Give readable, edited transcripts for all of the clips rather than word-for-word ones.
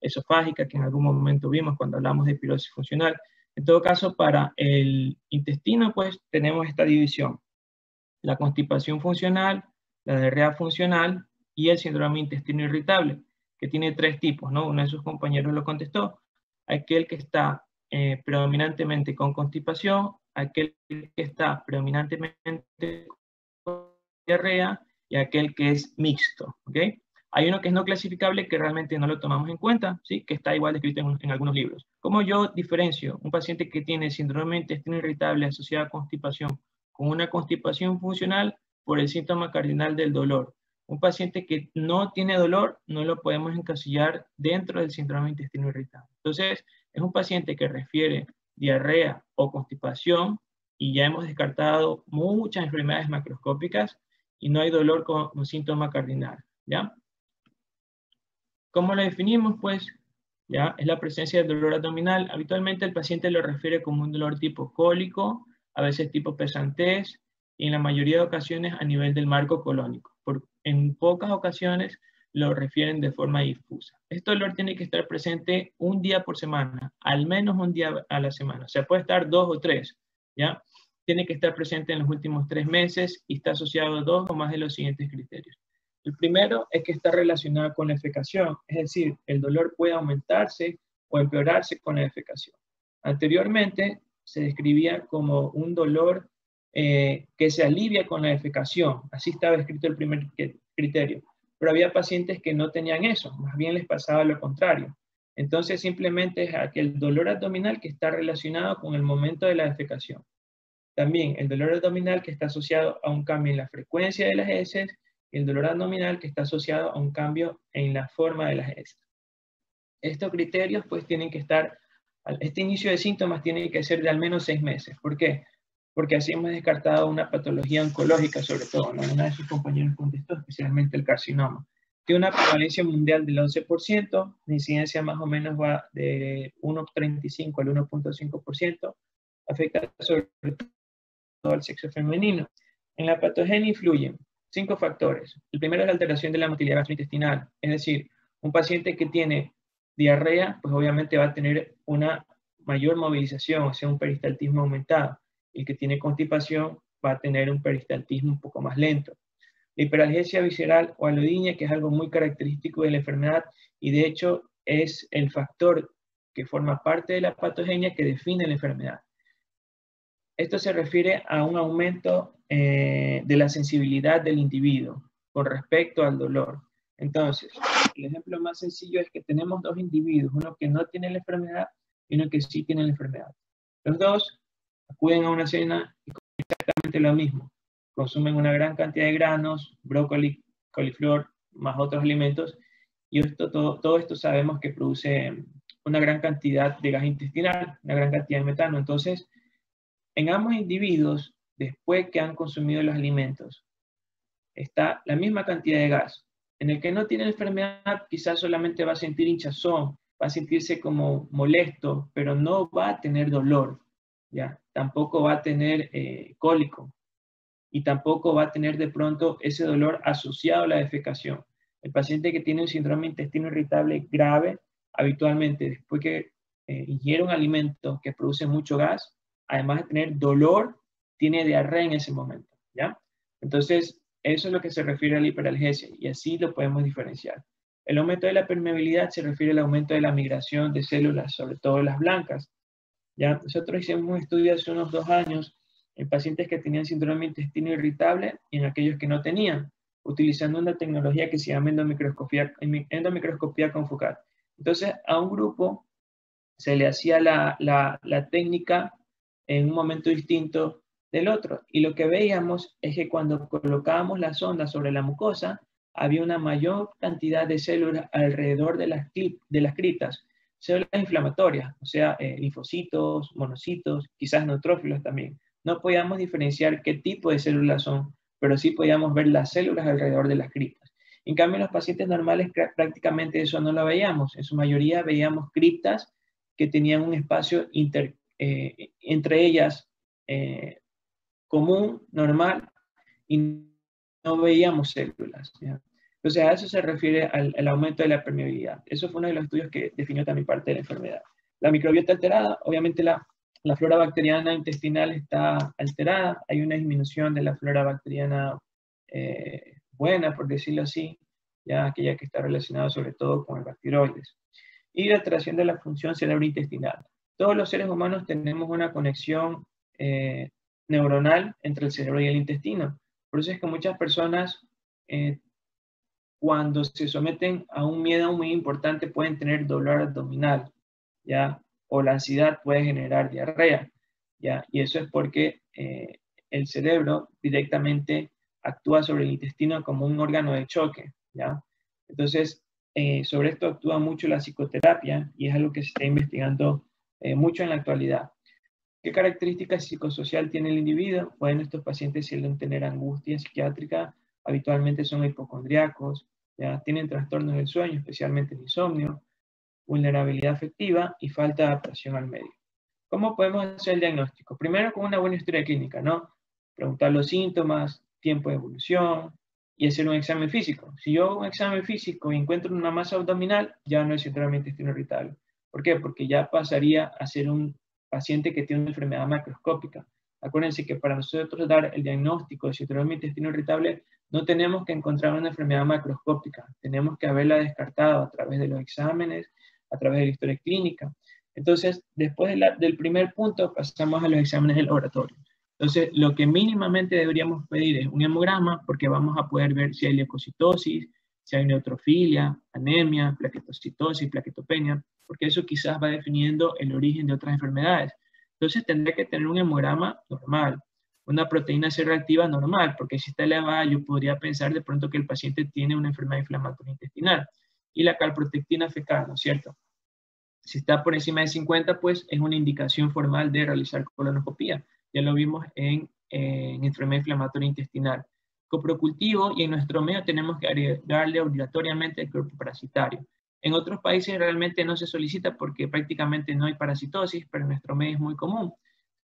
esofágica, que en algún momento vimos cuando hablamos de pirosis funcional. En todo caso, para el intestino, pues tenemos esta división: la constipación funcional, la diarrea funcional y el síndrome de intestino irritable, que tiene tres tipos, ¿no? Uno de sus compañeros lo contestó: aquel que está predominantemente con constipación, aquel que está predominantemente con diarrea y aquel que es mixto, ¿ok? Hay uno que es no clasificable, que realmente no lo tomamos en cuenta, ¿sí? Que está igual descrito en algunos libros. ¿Cómo yo diferencio un paciente que tiene síndrome de intestino irritable asociado a constipación con una constipación funcional por el síntoma cardinal del dolor? Un paciente que no tiene dolor no lo podemos encasillar dentro del síndrome de intestino irritable. Entonces, es un paciente que refiere diarrea o constipación y ya hemos descartado muchas enfermedades macroscópicas y no hay dolor como síntoma cardinal, ¿ya? ¿Cómo lo definimos? Pues, ¿ya? Es la presencia de dolor abdominal. Habitualmente el paciente lo refiere como un dolor tipo cólico, a veces tipo pesantez, y en la mayoría de ocasiones a nivel del marco colónico. En pocas ocasiones lo refieren de forma difusa. Este dolor tiene que estar presente un día por semana, al menos un día a la semana. O sea, puede estar 2 o 3, ¿ya? Tiene que estar presente en los últimos 3 meses y está asociado a 2 o más de los siguientes criterios. El primero es que está relacionado con la defecación, es decir, el dolor puede aumentarse o empeorarse con la defecación. Anteriormente se describía como un dolor que se alivia con la defecación, así estaba escrito el primer criterio, pero había pacientes que no tenían eso, más bien les pasaba lo contrario. Entonces simplemente es aquel dolor abdominal que está relacionado con el momento de la defecación. También el dolor abdominal que está asociado a un cambio en la frecuencia de las heces, y el dolor abdominal que está asociado a un cambio en la forma de las heces. Estos criterios pues tienen que estar, este inicio de síntomas tiene que ser de al menos 6 meses. ¿Por qué? Porque así hemos descartado una patología oncológica, sobre todo, ¿no? Una de sus compañeros contestó, especialmente el carcinoma. Tiene una prevalencia mundial del 11%, la incidencia más o menos va de 1.35 al 1.5%, afecta sobre todo al sexo femenino. En la patogenia influyen 5 factores. El primero es la alteración de la motilidad gastrointestinal, es decir, un paciente que tiene diarrea, pues obviamente va a tener una mayor movilización, o sea, un peristaltismo aumentado. El que tiene constipación va a tener un peristaltismo un poco más lento. La hiperalgesia visceral o alodinia, que es algo muy característico de la enfermedad y de hecho es el factor que forma parte de la patogenia que define la enfermedad. Esto se refiere a un aumento de la sensibilidad del individuo con respecto al dolor. Entonces, el ejemplo más sencillo es que tenemos dos individuos, uno que no tiene la enfermedad y uno que sí tiene la enfermedad. Los dos acuden a una cena y comen exactamente lo mismo. Consumen una gran cantidad de granos, brócoli, coliflor, más otros alimentos, y todo esto sabemos que produce una gran cantidad de gas intestinal, una gran cantidad de metano. Entonces, en ambos individuos, después que han consumido los alimentos, está la misma cantidad de gas. En el que no tiene enfermedad, quizás solamente va a sentir hinchazón, va a sentirse como molesto, pero no va a tener dolor, ¿ya? Tampoco va a tener cólico y tampoco va a tener de pronto ese dolor asociado a la defecación. El paciente que tiene un síndrome de intestino irritable grave, habitualmente después que ingiere un alimento que produce mucho gas, además de tener dolor, tiene diarrea en ese momento, ¿ya? Entonces, eso es lo que se refiere a la hiperalgesia y así lo podemos diferenciar. El aumento de la permeabilidad se refiere al aumento de la migración de células, sobre todo las blancas, ¿ya? Nosotros hicimos un estudio hace unos 2 años en pacientes que tenían síndrome de intestino irritable y en aquellos que no tenían, utilizando una tecnología que se llama endomicroscopía confocal. Entonces, a un grupo se le hacía la técnica en un momento distinto del otro. Y lo que veíamos es que cuando colocábamos la sonda sobre la mucosa, había una mayor cantidad de células alrededor de las criptas, células inflamatorias, o sea, linfocitos, monocitos, quizás neutrófilos también. No podíamos diferenciar qué tipo de células son, pero sí podíamos ver las células alrededor de las criptas. En cambio, en los pacientes normales prácticamente eso no lo veíamos. En su mayoría veíamos criptas que tenían un espacio entre ellas común, normal, y no veíamos células, ¿ya? Entonces, a eso se refiere al aumento de la permeabilidad. Eso fue uno de los estudios que definió también parte de la enfermedad. La microbiota alterada, obviamente la flora bacteriana intestinal está alterada, hay una disminución de la flora bacteriana buena, por decirlo así, ya aquella que está relacionada sobre todo con el bacteroides. Y la alteración de la función cerebrointestinal. Todos los seres humanos tenemos una conexión neuronal entre el cerebro y el intestino. Por eso es que muchas personas, cuando se someten a un miedo muy importante, pueden tener dolor abdominal, ¿ya? O la ansiedad puede generar diarrea, ¿ya? Y eso es porque el cerebro directamente actúa sobre el intestino como un órgano de choque, ¿ya? Entonces, sobre esto actúa mucho la psicoterapia y es algo que se está investigando mucho en la actualidad. ¿Qué características psicosocial tiene el individuo? Pueden estos pacientes suelen tener angustia psiquiátrica, habitualmente son hipocondriacos, ¿ya? Tienen trastornos del sueño, especialmente el insomnio, vulnerabilidad afectiva y falta de adaptación al medio. ¿Cómo podemos hacer el diagnóstico? Primero con una buena historia clínica, ¿no? Preguntar los síntomas, tiempo de evolución y hacer un examen físico. Si yo hago un examen físico y encuentro una masa abdominal, ya no es síndrome de intestino irritable. ¿Por qué? Porque ya pasaría a ser un paciente que tiene una enfermedad macroscópica. Acuérdense que para nosotros dar el diagnóstico de síndrome de intestino irritable no tenemos que encontrar una enfermedad macroscópica, tenemos que haberla descartado a través de los exámenes, a través de la historia clínica. Entonces, después del primer punto, pasamos a los exámenes de laboratorio. Entonces, lo que mínimamente deberíamos pedir es un hemograma, porque vamos a poder ver si hay leucocitosis, si hay neutrofilia, anemia, plaquetocitosis, plaquetopenia, porque eso quizás va definiendo el origen de otras enfermedades. Entonces, tendré que tener un hemograma normal, una proteína C reactiva normal, porque si está elevada, yo podría pensar de pronto que el paciente tiene una enfermedad inflamatoria intestinal. Y la calprotectina fecal, ¿no es cierto? Si está por encima de 50, pues es una indicación formal de realizar colonoscopía. Ya lo vimos en enfermedad inflamatoria intestinal. Coprocultivo, y en nuestro medio tenemos que agregarle obligatoriamente el cuerpo parasitario. En otros países realmente no se solicita porque prácticamente no hay parasitosis, pero en nuestro medio es muy común.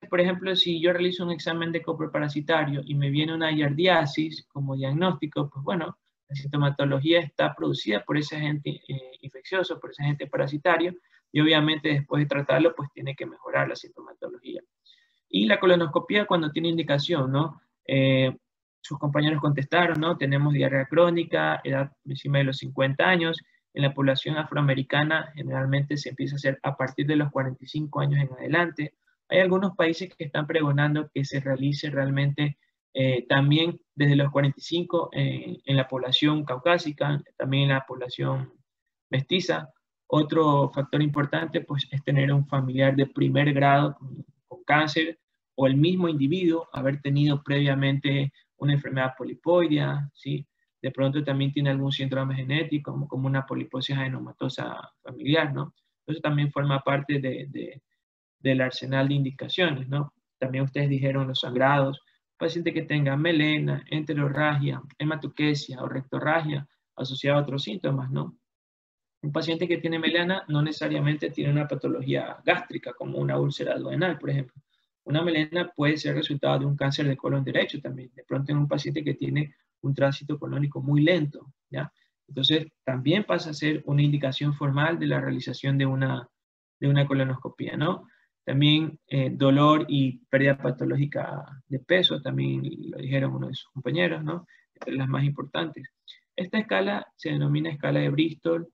Por ejemplo, si yo realizo un examen de coproparasitario y me viene una giardiasis como diagnóstico, pues bueno, la sintomatología está producida por ese agente infeccioso, por ese agente parasitario, y obviamente después de tratarlo, pues tiene que mejorar la sintomatología. Y la colonoscopia cuando tiene indicación, ¿no? Sus compañeros contestaron, ¿no? Tenemos diarrea crónica, edad encima de los 50 años. En la población afroamericana generalmente se empieza a hacer a partir de los 45 años en adelante. Hay algunos países que están pregonando que se realice realmente también desde los 45 en la población caucásica, también en la población mestiza. Otro factor importante pues, es tener un familiar de primer grado con cáncer o el mismo individuo haber tenido previamente una enfermedad polipoidea, ¿sí? De pronto también tiene algún síndrome genético como una poliposis adenomatosa familiar, ¿no? Eso también forma parte del arsenal de indicaciones, ¿no? También ustedes dijeron los sangrados, paciente que tenga melena, enterorragia, hematoquesia o rectorragia asociada a otros síntomas, ¿no? Un paciente que tiene melena no necesariamente tiene una patología gástrica, como una úlcera duodenal, por ejemplo. Una melena puede ser resultado de un cáncer de colon derecho también. De pronto en un paciente que tiene un tránsito colónico muy lento, ¿ya? Entonces, también pasa a ser una indicación formal de la realización de una colonoscopia, ¿no? También dolor y pérdida patológica de peso, también lo dijeron uno de sus compañeros, ¿no? Entre las más importantes. Esta escala se denomina escala de Bristol,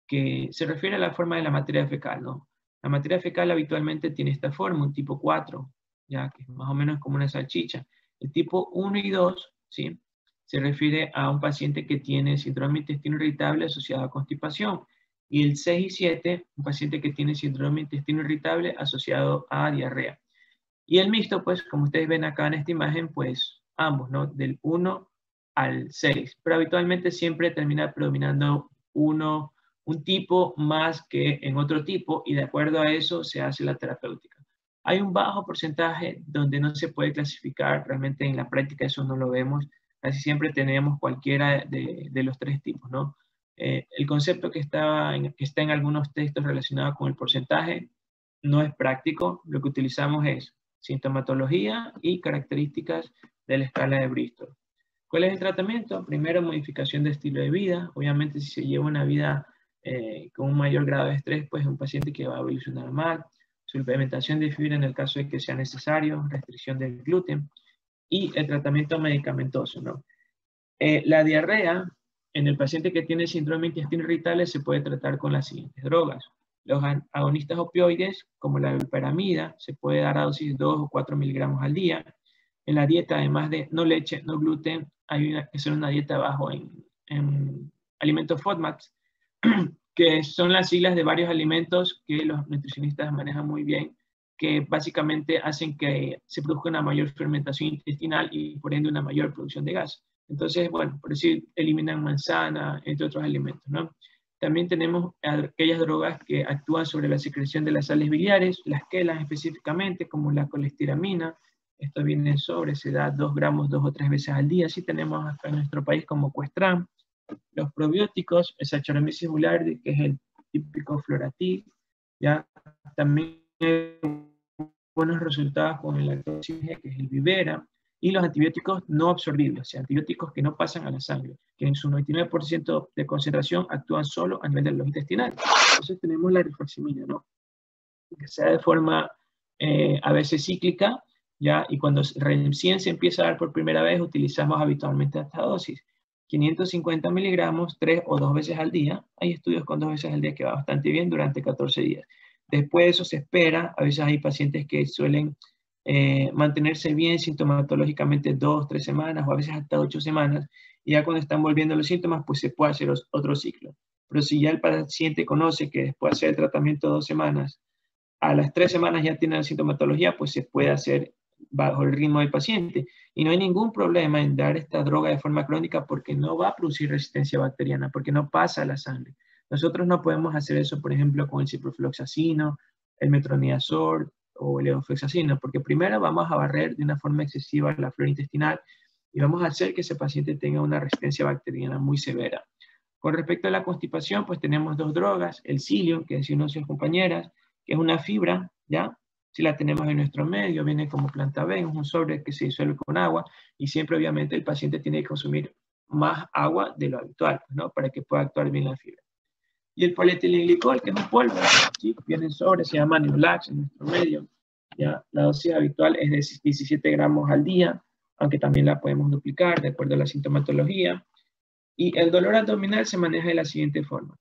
que se refiere a la forma de la materia fecal, ¿no? La materia fecal habitualmente tiene esta forma, un tipo 4, ya que es más o menos como una salchicha. El tipo 1 y 2, ¿sí? Se refiere a un paciente que tiene síndrome de intestino irritable asociado a constipación. Y el 6 y 7, un paciente que tiene síndrome de intestino irritable asociado a diarrea. Y el mixto, pues, como ustedes ven acá en esta imagen, pues ambos, ¿no? Del 1 al 6. Pero habitualmente siempre termina predominando un tipo más que en otro tipo y de acuerdo a eso se hace la terapéutica. Hay un bajo porcentaje donde no se puede clasificar, realmente en la práctica eso no lo vemos, casi siempre tenemos cualquiera de los tres tipos, ¿no? El concepto que está en algunos textos relacionados con el porcentaje no es práctico, lo que utilizamos es sintomatología y características de la escala de Bristol. ¿Cuál es el tratamiento? Primero, modificación de estilo de vida. Obviamente, si se lleva una vida con un mayor grado de estrés, pues es un paciente que va a evolucionar mal. Suplementación de fibra en el caso de que sea necesario, restricción del gluten y el tratamiento medicamentoso, ¿no? La diarrea en el paciente que tiene síndrome de intestino irritable se puede tratar con las siguientes drogas. Los agonistas opioides, como la buperamida, se puede dar a dosis de 2 o 4 miligramos al día. En la dieta, además de no leche, no gluten, hay que hacer una dieta bajo en alimentos FODMAPs, que son las siglas de varios alimentos que los nutricionistas manejan muy bien, que básicamente hacen que se produzca una mayor fermentación intestinal y por ende una mayor producción de gas. Entonces, bueno, por decir, eliminan manzana, entre otros alimentos, ¿no? También tenemos aquellas drogas que actúan sobre la secreción de las sales biliares, las quelas específicamente, como la colestiramina. Esto viene sobre, se da 2 gramos 2 o 3 veces al día. Así tenemos acá en nuestro país como Cuestran. Los probióticos, el Saccharomyces boulardii, que es el típico Floratil, ¿ya? También hay buenos resultados con el lactosigena, que es el Vivera, y los antibióticos no absorbibles, o sea, antibióticos que no pasan a la sangre, que en su 99% de concentración actúan solo a nivel de los intestinales. Entonces tenemos la rifaximina, ¿no? Que sea de forma a veces cíclica, ¿ya? Y cuando recién se empieza a dar por primera vez, utilizamos habitualmente esta dosis. 550 miligramos, 3 o 2 veces al día. Hay estudios con 2 veces al día que va bastante bien durante 14 días. Después de eso se espera, a veces hay pacientes que suelen mantenerse bien sintomatológicamente 2, 3 semanas o a veces hasta 8 semanas, y ya cuando están volviendo los síntomas, pues se puede hacer otro ciclo. Pero si ya el paciente conoce que después de hacer el tratamiento 2 semanas, a las 3 semanas ya tiene la sintomatología, pues se puede hacer bajo el ritmo del paciente. Y no hay ningún problema en dar esta droga de forma crónica porque no va a producir resistencia bacteriana, porque no pasa a la sangre. Nosotros no podemos hacer eso, por ejemplo, con el ciprofloxacino, el metronidazol o el levofloxacino, porque primero vamos a barrer de una forma excesiva la flora intestinal y vamos a hacer que ese paciente tenga una resistencia bacteriana muy severa. Con respecto a la constipación, pues tenemos 2 drogas, el psyllium, que decían nuestras compañeras, que es una fibra, ¿ya? Si la tenemos en nuestro medio, viene como planta B, es un sobre que se disuelve con agua y siempre obviamente el paciente tiene que consumir más agua de lo habitual, ¿no? Para que pueda actuar bien la fibra. Y el polietilenglicol, que es un polvo, ¿sí? Viene en sobre, se llama Neulax en nuestro medio, ¿ya? La dosis habitual es de 17 gramos al día, aunque también la podemos duplicar de acuerdo a la sintomatología. Y el dolor abdominal se maneja de la siguiente forma.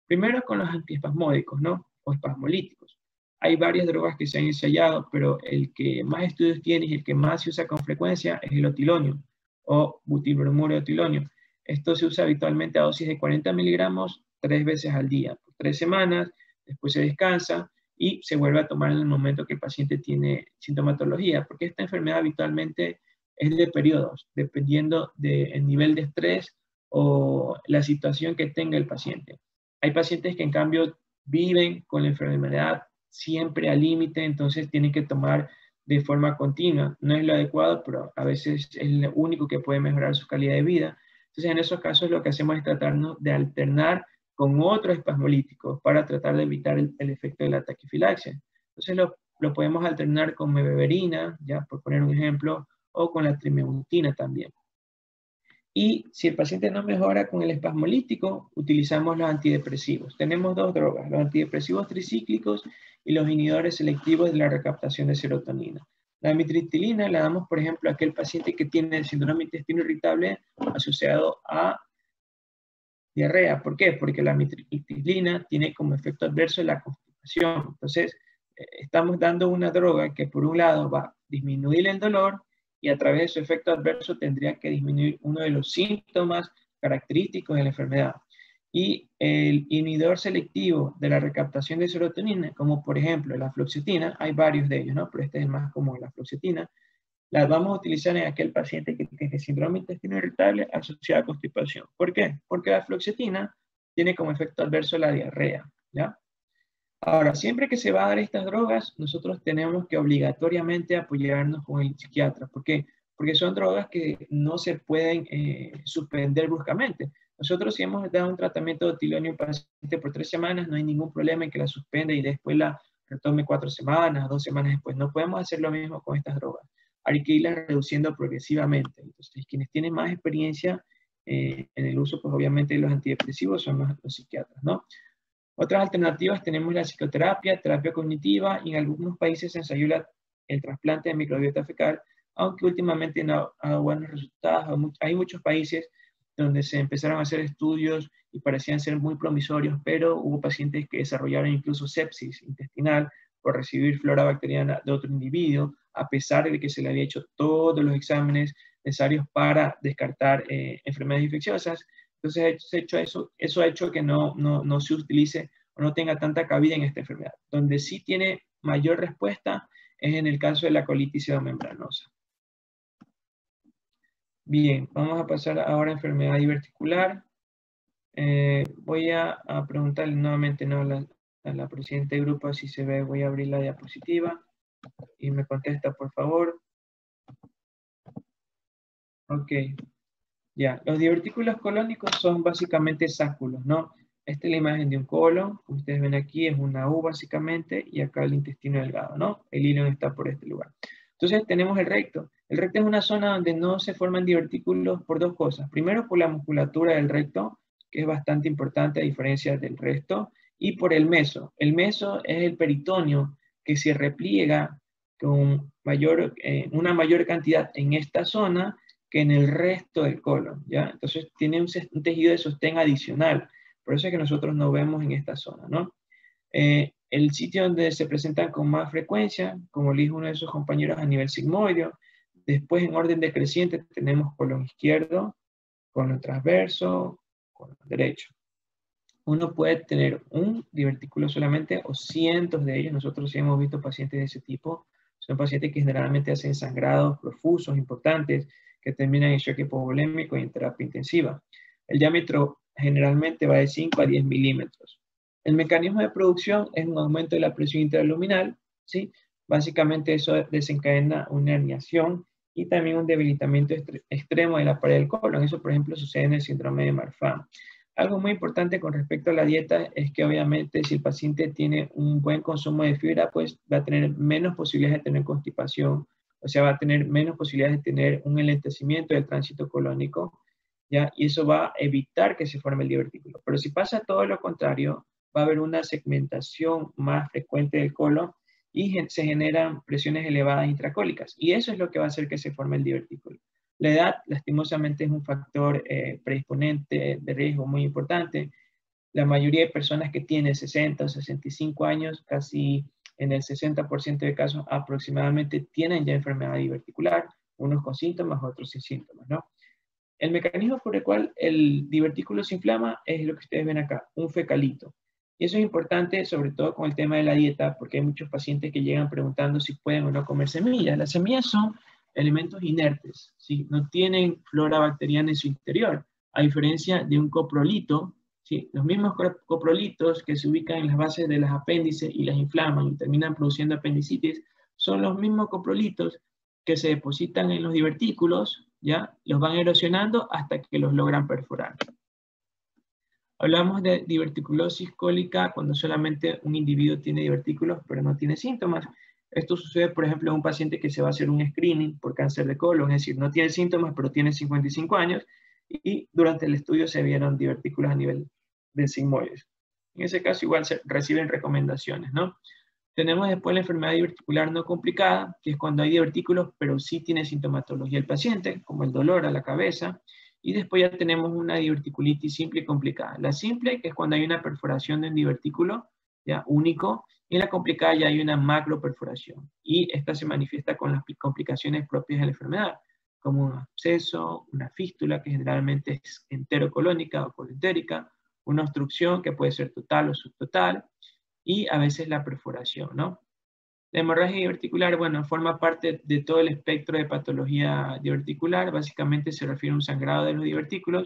Primero con los antiespasmódicos, ¿no? O espasmolíticos. Hay varias drogas que se han ensayado, pero el que más estudios tiene y el que más se usa con frecuencia es el otilonio o butilbromuro de otilonio. Esto se usa habitualmente a dosis de 40 miligramos 3 veces al día, por 3 semanas, después se descansa y se vuelve a tomar en el momento que el paciente tiene sintomatología, porque esta enfermedad habitualmente es de periodos, dependiendo del nivel de estrés o la situación que tenga el paciente. Hay pacientes que en cambio viven con la enfermedad siempre al límite, entonces tienen que tomar de forma continua. No es lo adecuado, pero a veces es lo único que puede mejorar su calidad de vida. Entonces en esos casos lo que hacemos es tratarnos de alternar con otros espasmolíticos para tratar de evitar el efecto de la taquifilaxia. Entonces lo podemos alternar con mebeverina, ya por poner un ejemplo, o con la trimebutina también. Y si el paciente no mejora con el espasmolítico, utilizamos los antidepresivos. Tenemos 2 drogas, los antidepresivos tricíclicos y los inhibidores selectivos de la recaptación de serotonina. La amitriptilina la damos, por ejemplo, a aquel paciente que tiene el síndrome de intestino irritable asociado a diarrea. ¿Por qué? Porque la amitriptilina tiene como efecto adverso la constipación. Entonces, estamos dando una droga que por un lado va a disminuir el dolor y a través de su efecto adverso tendría que disminuir uno de los síntomas característicos de la enfermedad. Y el inhibidor selectivo de la recaptación de serotonina, como por ejemplo la fluoxetina, hay varios de ellos, ¿no? Pero este es el más común, la fluoxetina, las vamos a utilizar en aquel paciente que tiene síndrome de intestino irritable asociado a constipación. ¿Por qué? Porque la fluoxetina tiene como efecto adverso la diarrea, ¿ya? Ahora, siempre que se va a dar estas drogas, nosotros tenemos que obligatoriamente apoyarnos con el psiquiatra. ¿Por qué? Porque son drogas que no se pueden suspender bruscamente. Nosotros si hemos dado un tratamiento de otilonio a un paciente por 3 semanas, no hay ningún problema en que la suspenda y después la retome 4 semanas, 2 semanas después. No podemos hacer lo mismo con estas drogas. hay que irlas reduciendo progresivamente. Entonces, quienes tienen más experiencia en el uso, pues obviamente de los antidepresivos son los psiquiatras, ¿no? Otras alternativas tenemos la psicoterapia, terapia cognitiva, y en algunos países se ensayó el trasplante de microbiota fecal, aunque últimamente no ha dado buenos resultados. Hay muchos países donde se empezaron a hacer estudios y parecían ser muy promisorios, pero hubo pacientes que desarrollaron incluso sepsis intestinal por recibir flora bacteriana de otro individuo, a pesar de que se le había hecho todos los exámenes necesarios para descartar enfermedades infecciosas. Entonces, eso ha hecho que no se utilice o no tenga tanta cabida en esta enfermedad. Donde sí tiene mayor respuesta es en el caso de la colitis pseudomembranosa. Bien, vamos a pasar ahora a enfermedad diverticular. Voy a preguntarle nuevamente, ¿no?, a la presidenta del grupo si se ve. Voy a abrir la diapositiva y me contesta, por favor. Ok. Ya, los divertículos colónicos son básicamente sáculos, ¿no? Esta es la imagen de un colon, como ustedes ven aquí, es una U básicamente, y acá el intestino delgado, ¿no? El hilo está por este lugar. Entonces tenemos el recto. El recto es una zona donde no se forman divertículos por dos cosas. Primero, por la musculatura del recto, que es bastante importante a diferencia del resto, y por el meso. El meso es el peritoneo que se repliega con una mayor cantidad en esta zona que en el resto del colon, ¿ya? Entonces tiene un tejido de sostén adicional, por eso es que nosotros no vemos en esta zona, ¿no? El sitio donde se presentan con más frecuencia, como le dijo uno de sus compañeros, a nivel sigmoideo. Después, en orden decreciente, tenemos colon izquierdo, colon transverso, colon derecho. Uno puede tener un divertículo solamente o cientos de ellos. Nosotros sí hemos visto pacientes de ese tipo. Son pacientes que generalmente hacen sangrados profusos, importantes, que terminan en shock hipovolémico y en terapia intensiva. El diámetro generalmente va de 5 a 10 milímetros. El mecanismo de producción es un aumento de la presión intraluminal, ¿sí? Básicamente eso desencadena una herniación y también un debilitamiento extremo de la pared del colon. Eso, por ejemplo, sucede en el síndrome de Marfan. Algo muy importante con respecto a la dieta es que obviamente si el paciente tiene un buen consumo de fibra, pues va a tener menos posibilidades de tener constipación, o sea, va a tener menos posibilidades de tener un enlentecimiento del tránsito colónico, ¿ya? Y eso va a evitar que se forme el divertículo. Pero si pasa todo lo contrario, va a haber una segmentación más frecuente del colon y se generan presiones elevadas intracólicas. Y eso es lo que va a hacer que se forme el divertículo. La edad, lastimosamente, es un factor predisponente de riesgo muy importante. La mayoría de personas que tienen 60 o 65 años, casi en el 60% de casos aproximadamente, tienen ya enfermedad diverticular, unos con síntomas, otros sin síntomas, ¿no? El mecanismo por el cual el divertículo se inflama es lo que ustedes ven acá, un fecalito. Y eso es importante, sobre todo con el tema de la dieta, porque hay muchos pacientes que llegan preguntando si pueden o no comer semillas. Las semillas son elementos inertes, ¿sí? No tienen flora bacteriana en su interior, a diferencia de un coprolito, ¿sí? Los mismos coprolitos que se ubican en las bases de los apéndices y las inflaman y terminan produciendo apendicitis, son los mismos coprolitos que se depositan en los divertículos, ¿ya? Los van erosionando hasta que los logran perforar. Hablamos de diverticulosis cólica cuando solamente un individuo tiene divertículos pero no tiene síntomas. Esto sucede, por ejemplo, en un paciente que se va a hacer un screening por cáncer de colon, es decir, no tiene síntomas pero tiene 55 años y durante el estudio se vieron divertículos a nivel del sigmoides. En ese caso igual se reciben recomendaciones, ¿no? Tenemos después la enfermedad diverticular no complicada, que es cuando hay divertículos, pero sí tiene sintomatología el paciente, como el dolor a la cabeza. Y después ya tenemos una diverticulitis simple y complicada. La simple, que es cuando hay una perforación de un divertículo, ya único, y en la complicada ya hay una macroperforación. Y esta se manifiesta con las complicaciones propias de la enfermedad, como un absceso, una fístula, que generalmente es enterocolónica o colentérica, una obstrucción que puede ser total o subtotal, y a veces la perforación, ¿no? La hemorragia diverticular, bueno, forma parte de todo el espectro de patología diverticular. Básicamente se refiere a un sangrado de los divertículos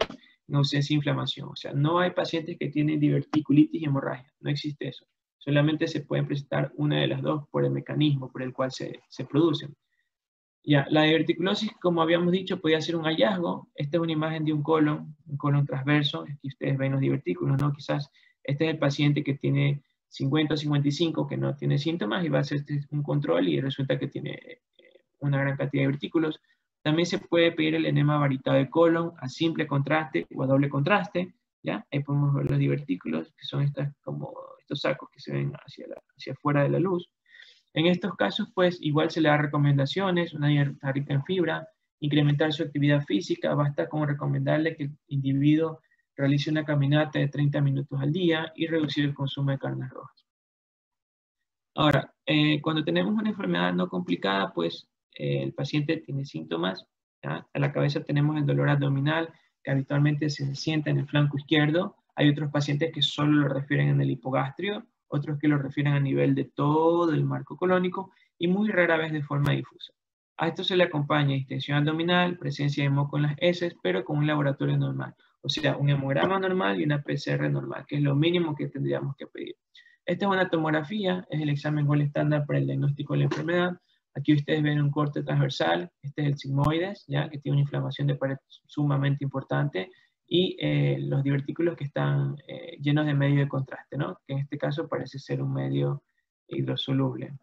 en ausencia de inflamación. O sea, no hay pacientes que tienen diverticulitis y hemorragia. No existe eso. Solamente se pueden presentar una de las dos por el mecanismo por el cual se producen. Ya, la diverticulosis, como habíamos dicho, podía ser un hallazgo. Esta es una imagen de un colon transverso. Aquí ustedes ven los divertículos, ¿no? Quizás este es el paciente que tiene 50 o 55 que no tiene síntomas y va a hacer un control y resulta que tiene una gran cantidad de divertículos. También se puede pedir el enema varitado de colon a simple contraste o a doble contraste, ¿ya? Ahí podemos ver los divertículos, que son como estos sacos que se ven hacia afuera de la luz. En estos casos, pues, igual se le da recomendaciones, una dieta rica en fibra, incrementar su actividad física, basta con recomendarle que el individuo realice una caminata de 30 minutos al día y reducir el consumo de carnes rojas. Ahora, cuando tenemos una enfermedad no complicada, pues el paciente tiene síntomas, ¿ya? A la cabeza tenemos el dolor abdominal, que habitualmente se siente en el flanco izquierdo. Hay otros pacientes que solo lo refieren en el hipogastrio, otros que lo refieren a nivel de todo el marco colónico y muy rara vez de forma difusa. A esto se le acompaña distensión abdominal, presencia de moco en las heces, pero con un laboratorio normal. O sea, un hemograma normal y una PCR normal, que es lo mínimo que tendríamos que pedir. Esta es una tomografía, es el examen gold estándar para el diagnóstico de la enfermedad. Aquí ustedes ven un corte transversal, este es el sigmoides, ¿ya? Que tiene una inflamación de pared sumamente importante, y los divertículos que están llenos de medio de contraste, ¿no? Que en este caso parece ser un medio hidrosoluble.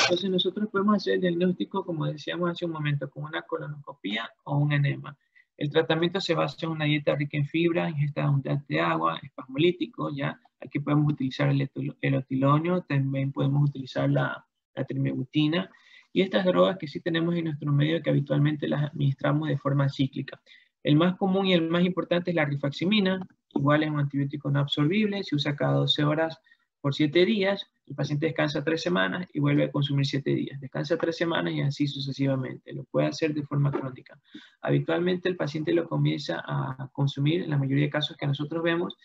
Entonces nosotros podemos hacer el diagnóstico, como decíamos hace un momento, con una colonoscopía o un enema. El tratamiento se basa en una dieta rica en fibra, ingesta abundante de agua, espasmolítico, ¿ya? Aquí podemos utilizar el etilonio, también podemos utilizar la trimebutina, y estas drogas que sí tenemos en nuestro medio que habitualmente las administramos de forma cíclica. El más común y el más importante es la rifaximina, igual es un antibiótico no absorbible, se usa cada 12 horas por 7 días, el paciente descansa 3 semanas y vuelve a consumir 7 días, descansa 3 semanas y así sucesivamente, lo puede hacer de forma crónica. Habitualmente el paciente lo comienza a consumir, en la mayoría de casos que nosotros vemos,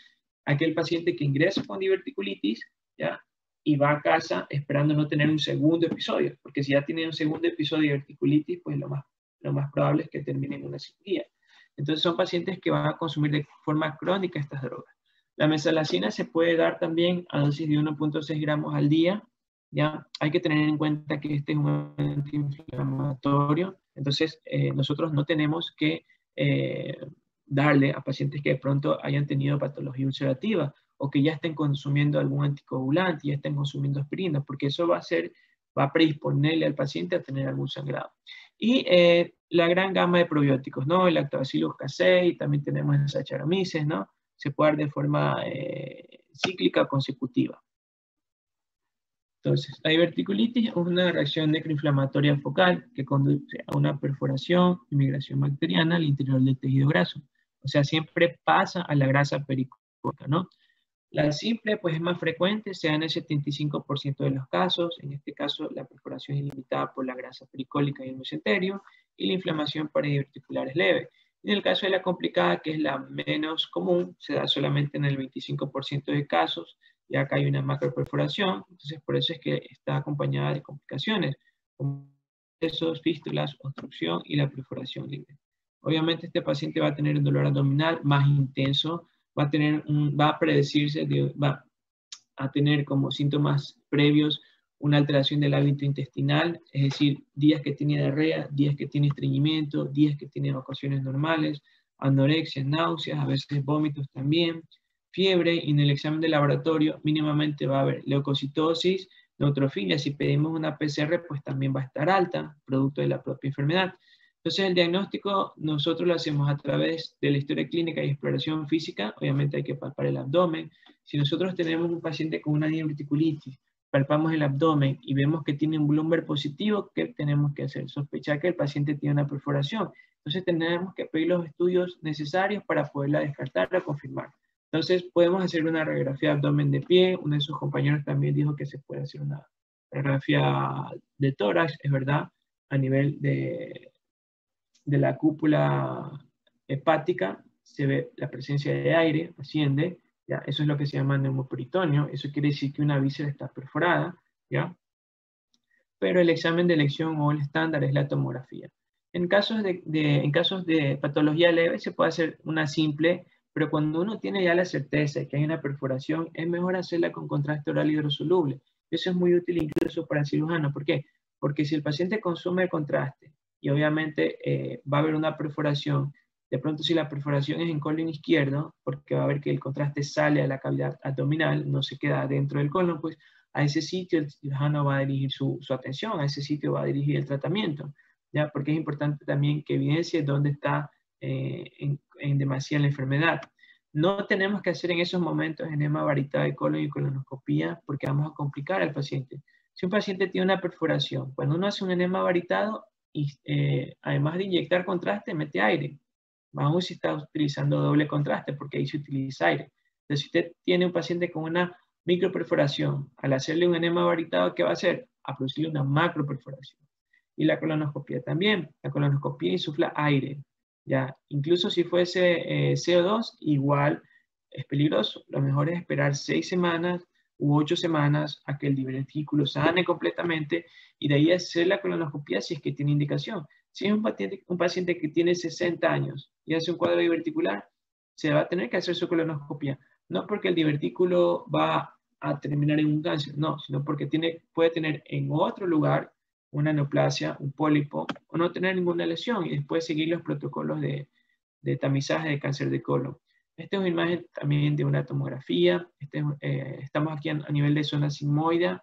aquel paciente que ingresa con diverticulitis, ¿ya? Y va a casa esperando no tener un segundo episodio, porque si ya tiene un segundo episodio de diverticulitis, pues lo más probable es que termine en una cirugía. Entonces son pacientes que van a consumir de forma crónica estas drogas. La mesalazina se puede dar también a dosis de 1.6 gramos al día, ¿ya? Hay que tener en cuenta que este es un antiinflamatorio, entonces nosotros no tenemos que darle a pacientes que de pronto hayan tenido patología ulcerativa o que ya estén consumiendo algún anticoagulante, ya estén consumiendo aspirina, porque eso va a predisponerle al paciente a tener algún sangrado. Y la gran gama de probióticos, ¿no? El Lactobacillus casei, también tenemos el Saccharomyces, ¿no? Se puede dar de forma cíclica o consecutiva. Entonces, la diverticulitis es una reacción necroinflamatoria focal que conduce a una perforación y migración bacteriana al interior del tejido graso. O sea, siempre pasa a la grasa pericólica, ¿no? La simple, pues, es más frecuente, se da en el 75% de los casos. En este caso, la perforación es limitada por la grasa pericólica y el mesenterio, y la inflamación peridiverticular es leve. En el caso de la complicada, que es la menos común, se da solamente en el 25% de casos, y acá hay una macroperforación, entonces por eso es que está acompañada de complicaciones, como abscesos, fístulas, obstrucción y la perforación libre. Obviamente este paciente va a tener un dolor abdominal más intenso, va a predecirse, va a tener como síntomas previos una alteración del hábito intestinal, es decir, días que tiene diarrea, días que tiene estreñimiento, días que tiene evacuaciones normales, anorexia, náuseas, a veces vómitos también, fiebre, y en el examen de laboratorio mínimamente va a haber leucocitosis, neutrofilia. Si pedimos una PCR, pues también va a estar alta, producto de la propia enfermedad. Entonces el diagnóstico nosotros lo hacemos a través de la historia clínica y exploración física. Obviamente hay que palpar el abdomen. Si nosotros tenemos un paciente con una diverticulitis, palpamos el abdomen y vemos que tiene un Bloomberg positivo, ¿qué tenemos que hacer? Sospechar que el paciente tiene una perforación. Entonces tenemos que pedir los estudios necesarios para poderla descartar o confirmar. Entonces podemos hacer una radiografía de abdomen de pie. Uno de sus compañeros también dijo que se puede hacer una radiografía de tórax, es verdad, a nivel de la cúpula hepática, se ve la presencia de aire, asciende, ¿ya? Eso es lo que se llama neumoperitoneo, eso quiere decir que una víscera está perforada, ¿ya? Pero el examen de elección o el estándar es la tomografía. En casos de patología leve se puede hacer una simple, pero cuando uno tiene ya la certeza de que hay una perforación, es mejor hacerla con contraste oral hidrosoluble. Eso es muy útil incluso para el cirujano. ¿Por qué? Porque si el paciente consume el contraste y obviamente va a haber una perforación, De pronto si la perforación es en colon izquierdo, porque va a ver que el contraste sale a la cavidad abdominal, no se queda dentro del colon, pues a ese sitio el cirujano va a dirigir su atención, a ese sitio va a dirigir el tratamiento, ¿ya? Porque es importante también que evidencie dónde está en demasía la enfermedad. No tenemos que hacer en esos momentos enema varitado de colon y colonoscopía porque vamos a complicar al paciente. Si un paciente tiene una perforación, cuando uno hace un enema varitado, y, además de inyectar contraste, mete aire. Aún si está utilizando doble contraste porque ahí se utiliza aire. Entonces, si usted tiene un paciente con una microperforación, al hacerle un enema varitado, ¿qué va a hacer? A producirle una macroperforación. Y la colonoscopía también. La colonoscopía insufla aire. ¿Ya? Incluso si fuese CO2, igual es peligroso. Lo mejor es esperar 6 semanas u 8 semanas a que el divertículo sane completamente y de ahí hacer la colonoscopía si es que tiene indicación. Si es un paciente que tiene 60 años y hace un cuadro diverticular, se va a tener que hacer su colonoscopia. No porque el divertículo va a terminar en un cáncer, no, sino porque puede tener en otro lugar una neoplasia, un pólipo, o no tener ninguna lesión y después seguir los protocolos de tamizaje de cáncer de colon. Esta es una imagen también de una tomografía. Estamos aquí a nivel de zona sigmoide.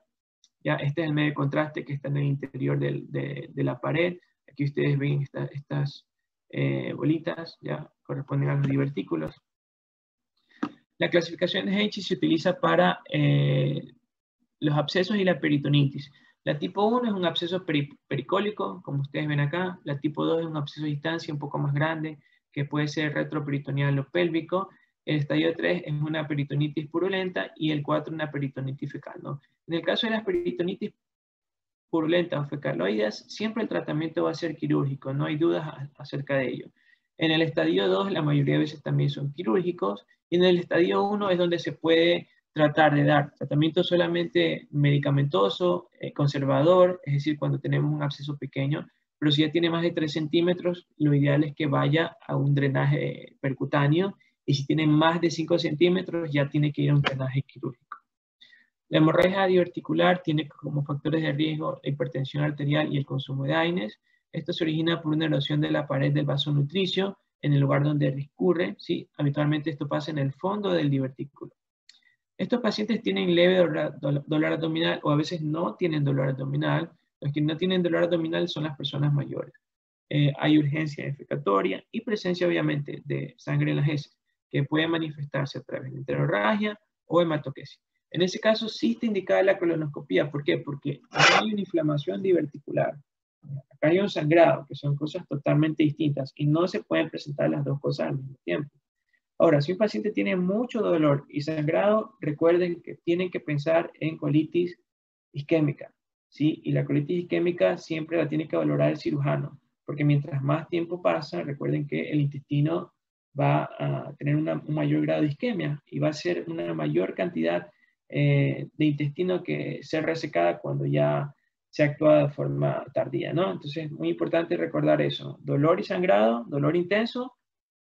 Ya, este es el medio de contraste que está en el interior de la pared. Aquí ustedes ven estas bolitas, ya corresponden a los divertículos. La clasificación de Heichi se utiliza para los abscesos y la peritonitis. La tipo 1 es un absceso pericólico, como ustedes ven acá. La tipo 2 es un absceso a distancia un poco más grande, que puede ser retroperitoneal o pélvico. El estadio 3 es una peritonitis purulenta y el 4 una peritonitis fecal, ¿no? En el caso de las peritonitis purulentas o fecaloides, siempre el tratamiento va a ser quirúrgico, no hay dudas acerca de ello. En el estadio 2 la mayoría de veces también son quirúrgicos y en el estadio 1 es donde se puede tratar de dar tratamiento solamente medicamentoso, conservador, es decir, cuando tenemos un absceso pequeño, pero si ya tiene más de 3 centímetros, lo ideal es que vaya a un drenaje percutáneo y si tiene más de 5 centímetros ya tiene que ir a un drenaje quirúrgico. La hemorragia diverticular tiene como factores de riesgo la hipertensión arterial y el consumo de AINES. Esto se origina por una erosión de la pared del vaso nutricio en el lugar donde discurre, ¿sí? Habitualmente esto pasa en el fondo del divertículo. Estos pacientes tienen leve dolor abdominal o a veces no tienen dolor abdominal. Los que no tienen dolor abdominal son las personas mayores. Hay urgencia defecatoria y presencia obviamente de sangre en las heces, que puede manifestarse a través de enterorragia o hematoquesia. En ese caso sí está indicada la colonoscopía. ¿Por qué? Porque acá hay una inflamación diverticular. Acá hay un sangrado, que son cosas totalmente distintas y no se pueden presentar las dos cosas al mismo tiempo. Ahora, si un paciente tiene mucho dolor y sangrado, recuerden que tienen que pensar en colitis isquémica, ¿sí? Y la colitis isquémica siempre la tiene que valorar el cirujano, porque mientras más tiempo pasa, recuerden que el intestino va a tener un mayor grado de isquemia y va a ser una mayor cantidad de intestino que ser resecada cuando ya se actúa de forma tardía, ¿no? Entonces, es muy importante recordar eso. Dolor y sangrado, dolor intenso,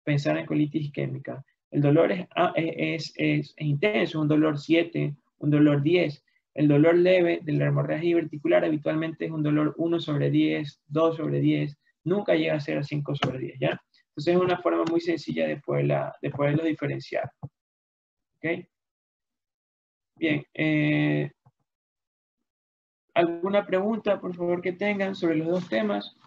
pensar en colitis isquémica. El dolor es intenso, un dolor 7, un dolor 10. El dolor leve de la hemorragia diverticular habitualmente es un dolor 1/10, 2/10, nunca llega a ser a 5/10, ¿ya? Entonces es una forma muy sencilla de poderlo diferenciar. ¿Ok? Bien. ¿Alguna pregunta, por favor, que tengan sobre los dos temas?